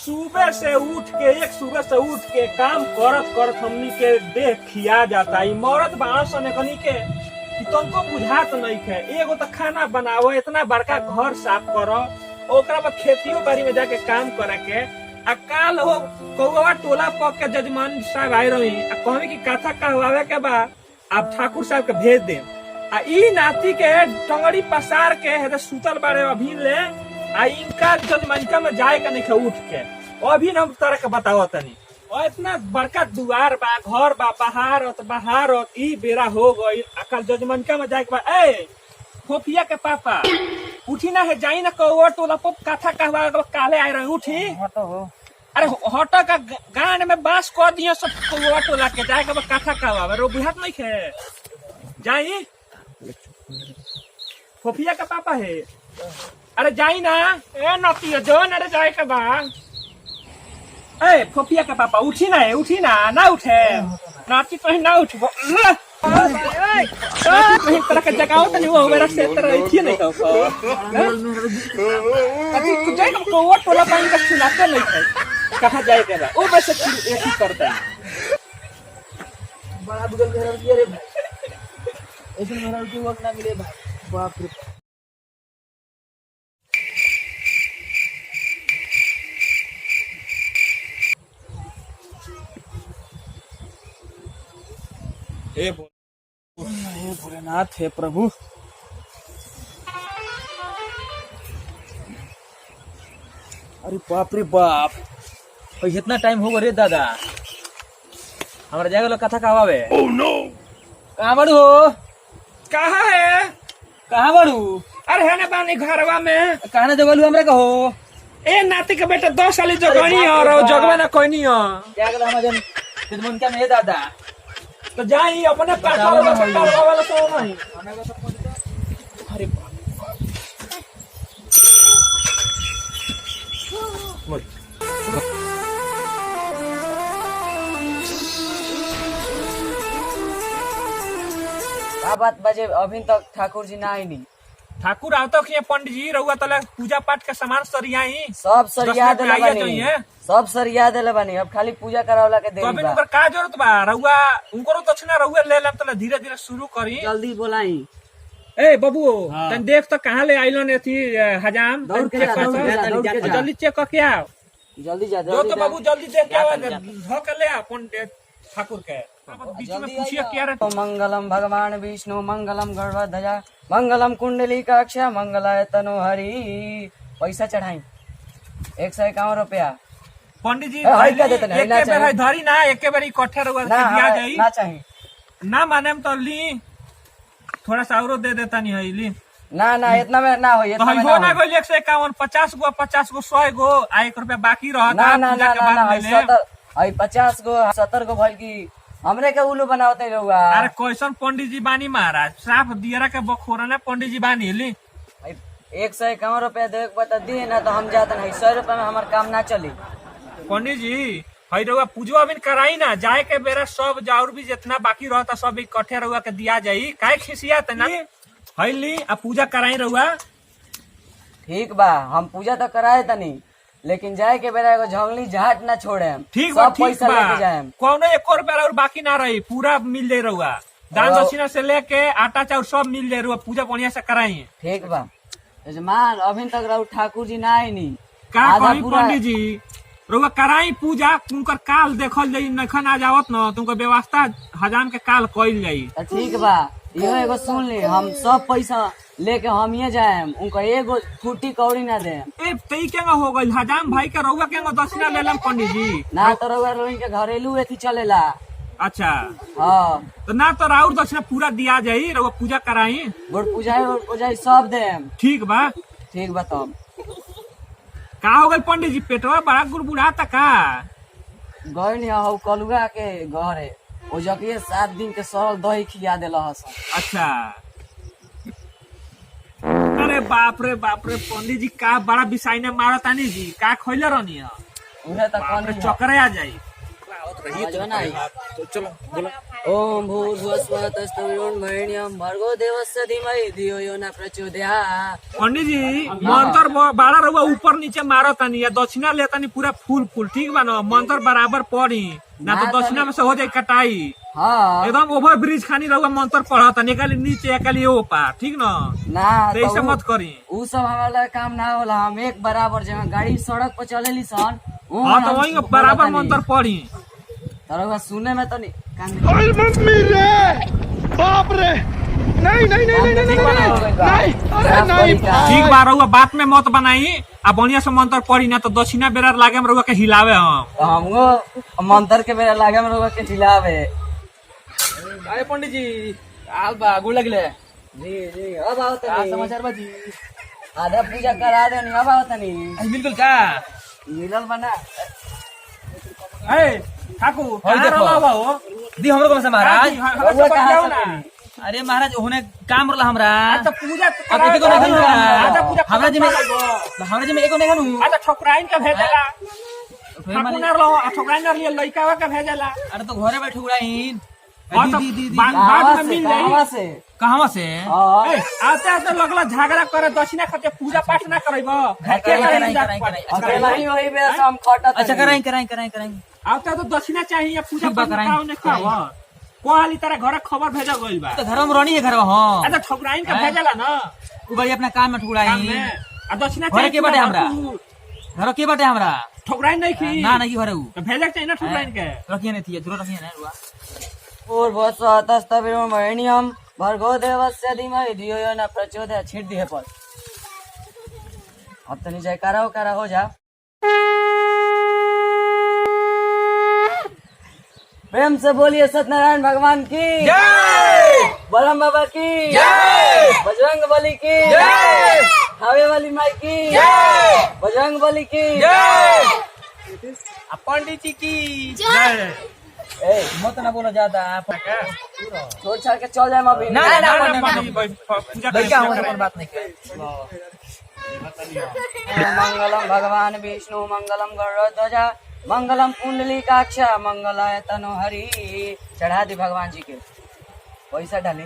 सुबह से उठ के काम करत करत हमनी के देह खिया जाता। ई मरद बांस ने कनी के कि तुमको बुझात नहीं है। एगो तो खाना बनाओ, इतना बड़का घर साफ करो, ओकरा बाद खेतियों बाड़ी में जाके काम करे के। आ काल हो कौवा टोला पक के जजमान साहब आए रही आ कहवी की कथा कहवावे के बा आप ठाकुर साहब के भेज दे। आ ई नाती के टंगड़ी पसार के है सुतल बारे अभी ले आ इनका जजमानिका में जाए के नहीं उठ के अभी हम तरह के बताओ तनी। और इतना बड़का दुआर बा, घर बा, बाहर ई बेरा हो गई। अकल जजमानिका में जाए के बा। ए फोफिया के पापा उठी ना है, जाई ना कौवा टोला पप कथा कहवा काले आए रहे उठी। अरे हटा का गान में बांस कह दिया सब कौवा टोला के जाए के कथा कहवा रो बुझात नहीं है। जाई फोफिया का पापा है। अरे जाई ना ए नतिया जो ना जाए के बा। ए फोफिया का पापा उठी ना उठे नाती कहीं ना उठबो कहीं तरह के जगाओ तो नहीं वो मेरा से तरह थी नहीं हो अभी कुछ जाए हम को टोला पानी का सुनाते नहीं है कहां जाए के बा वो बस एक ही करता है। बड़ा बुगल घर दिया रे भाई, ऐसे मेरा के वक्त ना मिले भाई। बाप रे हे भोलेनाथ, हे प्रभु। अरे बाप रे बाप, इतना टाइम हो गया रे दादा। हमारा जाएगा लोग कथा कहवावे। ओह नो, कहाँ बड़ू हो? कहाँ बड़ू? अरे है ना बानी घरवा में। कहाँ ना जगलू हमरा कहो। ए नाती के बेटा 10 साली जगनी और जगवा ना कोई नहीं है। जाएगा हम जन फिल्मन क्या में दादा तो जाई अपने पास वाला सो नहीं। अरे क्या बात बजे अभी तक ठाकुर जी ना आई नहीं। ठाकुर आओ तो पंडित जी रहुआ तले पूजा पाठ के सामान सरियाई सब सरिया देले बानी, सब सरिया देले बानी। अब खाली पूजा करावला के देरी अभी बा। उनकर का जरूरत बा? रहुआ उनको दक्षिणा रहुआ ले लेम तले धीरे धीरे शुरू करी। जल्दी बोलाई। ए बबू तन देख तो कहां ले आइलन एथी हजाम जल्दी चेक करके आओ। जल्दी जा जो तो बाबू जल्दी देख के आओ धो के ले आ पंडित ठाकुर के बीच में पूछिए क्या रे। मंगलम भगवान विष्णु मंगलम गरुड़ध्वजा मंगलम कुंडलीकाक्ष मंगलाय तनोहरि। पैसा चढ़ाई 151 रुपया। पंडित जी धरी ना एक बार इकट्ठे रहुआ दिया जाई ना चाहिए ना माने तो ली थोड़ा सा और दे देता नहीं है ली ना इतना में ना हो तो हो ना कोई 151 50 गो 100 गो आ 1 रुपया बाकी रहा ना 50 गो 70 गो भइल की हमरे के उल्लू बनावते रहुआ। अरे कैसन पंडित जी बानी महाराज, साफ दियरा के बखोरा ने पंडित जी बानी ली। 151 रुपया दे बता दिए ना तो हम जाते नहीं। 100 रुपया में हमार काम ना चली। पंडित जी हई रहुआ पूजो अभी कराई ना जाए के बेरा सब जाउर भी जितना बाकी रहता सब इकट्ठे रहुआ के दिया जाई। काहे खिसियात ना हई ली आ पूजा कराई रहुआ। ठीक बा हम पूजा तो कराए तनी लेकिन जाए के बेरा एगो झंगली झाट ना छोड़े। ठीक बा सब पैसा लेके जाए। कौनो 1 रुपया और बाकी ना रही, पूरा मिल जाये रहुआ। दान दक्षिणा से लेके आटा चाउर सब मिल जाये रहुआ। पूजा बढ़िया से कराई। ठीक बा यजमान, अभी तक रहू ठाकुर जी ना आई नहीं। का कही पंडित जी रहुआ कराई पूजा उनकर काल देखल जाई। नखन आ जावत न तुमको व्यवस्था हजाम के काल कइल जाई। ठीक बा इहो एगो सुन ली, हम सब पैसा लेके हम ये जाए उनका एगो फूटी कौड़ी ना दे। ए तई केंगा हो गइल हजाम भाई के रहुआ केंगा दक्षिणा लेलम पंडित जी ना तो रहुआ रोइन के घरेलू एथी चलेला। अच्छा हाँ तो ना तो राउर दक्षिणा पूरा दिया जाई रहुआ पूजा कराई। गोड़ पूजाई सब दे। ठीक बा तब का हो गइल पंडित जी पेटवा बड़ा गुड़गुड़ाता का? गई नहीं हो कलुआ के घरे ओ जकिए 7 दिन के सरल दही खिया देला हस। अच्छा अरे बाप रे पंडित जी का बड़ा बिसाई ने मारतानी जी का खइले रहनी है? उहे त कनी चक्कर आ जाई। चलो बोलो ओम भूर्भुवस्वः तत्सवितुर्वरेण्यं भर्गो देवस्य धीमहि धियो यो न प्रचोदयात्। पंडित जी मंत्र बड़ा रहुआ ऊपर नीचे मारो तनी या दक्षिणा ले तनी पूरा फूल फूल ठीक बा ना मंत्र बराबर पढ़ी ना तो दक्षिणा में से हो जाए कटाई हाँ एकदम ओवर ब्रिज खानी रहुआ मंत्र पढ़ा तनी एकाली नीचे एकाली ऊपर ठीक ना ना तो ऐसे मत करी उ सब हमारा काम ना होला। हम एक बराबर जगह गाड़ी सड़क पर चलेली सन हाँ तो वही बराबर मंत्र पढ़ी तरह सुने में तो नहीं कान मम्मी रे बाप रे नहीं नहीं नहीं नहीं नहीं नहीं अरे नहीं ठीक बा रहुआ बात में मत बनाई आ बढ़िया से मंत्र पढ़ी ना तो दक्षिणा बेरा लागे में रहुआ के हिलावे हम तो हमको मंत्र के मेरा लागे में लोग के जिलावे। अरे पंडित जी आल बा गोड़ लगले जी जी अब आओ का तनी समाचार बाजी आधा पूजा करा दे नहीं अब आओ तनी आज बिल्कुल का मिलल बना ए ठाकुर होई कहाँ देखो। रहुआ बा हो दी हमरो को से महाराज हमरा से बतियाओ ना अरे महाराज होने काम रहला हमरा अच्छा पूजा अब एको नहीं खनु अच्छा पूजा हमरा जी में एको नहीं खनु अच्छा ठोकराइन का भेजला फिर ठाकुर माने ना रहो ठोकराइन ना लिए लइकावा का भेजला अरे तो घरे बैठे उड़ाइन हाँ तो दी बाद में मिल जाई कहाँ से कहवा से हाँ ए, आते आते लगला झगड़ा करे दक्षिणा खाते पूजा पाठ ना करैबो अकेला ही वही बेस हम खटत अच्छा कराई आते तो दक्षिणा चाहिए पूजा ठीक बा, पाठ कराई, कराओ ने खाओ कोहाली तारा घर खबर भेजा गइल बा तो घर में रहनी है घर में हां अच्छा ठोकराइन का भेजला ना उ भाई अपना काम में काम ठुड़ाई में आ दक्षिणा घरे के बाटे हमरा घर के बाटे हमरा ठोकराइन नहीं खी ना नहीं घरे उ तो भेजा चाहिए ना ठोकराइन के रखिए नहीं थी जरूर रखिए ना रुआ पूर्वस्वः तत्सवितुर्वरेण्यं भर्गो देवस्य धीमहि धियो यो न प्रचोदयात्। छीट दिए पर अब तनी जयकारा उकारा हो जा। प्रेम से बोलिए सत्यनारायण भगवान की जय, बलराम बाबा की जय, बजरंग बली की जय, हावे वाली माई की जय, बजरंग बली की जय। पंडित जी की जय ए मत ना बोलो ज्यादा छोड़ छाड़ के चल जाए अभी। ना, ना, ना, पूजा लड़का हम करें अपन बात नहीं करे मंगलम भगवान विष्णु मंगलम गरुड़ध्वजा मंगलम पुंडलीकाक्ष मंगलाय तनोहरि। चढ़ा दी भगवान जी के पैसा डाली।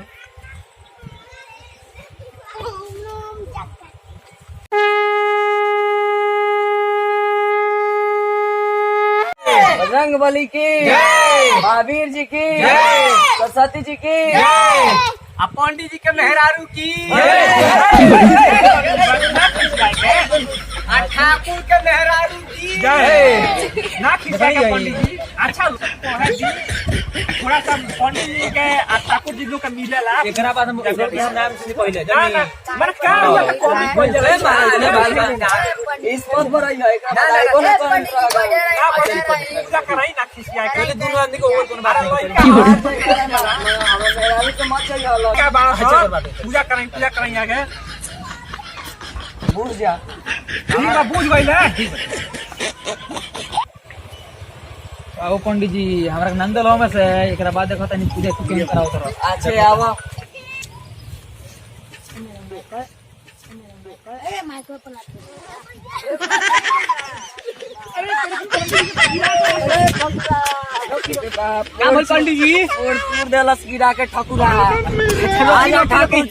बजरंग बली की महावीर जी की सरस्वती जी की आ पंडित जी के मेहरारू की आ ठाकुर के मेहरारू की जय ना खिंचाएगा पंडित जी अच्छा है जी थोड़ा सा पंडित जी के आ ठाकुर जी लोग का मिलेला एकरा बाद हम नाम से पहले ना ना मन का हुआ कॉपी खोल इस पद पर आई है एकरा बाद पूजा कराई ना खिसिया के दोनों आदमी को और कोन बात नहीं करे हमें मेहरारू तो मत चाहिए अलग क्या बात पूजा कराई आगे बूढ़ जा। ठीक बा बुझ गइल आओ पंडित जी हमरा के नंदल में से एकरा बाद देखो तनी पूजा कुछ कराओ तो अच्छे आवा का बोल पंडित जी और तूर देलस गिरा के ठकुरा। आजा ठाकुर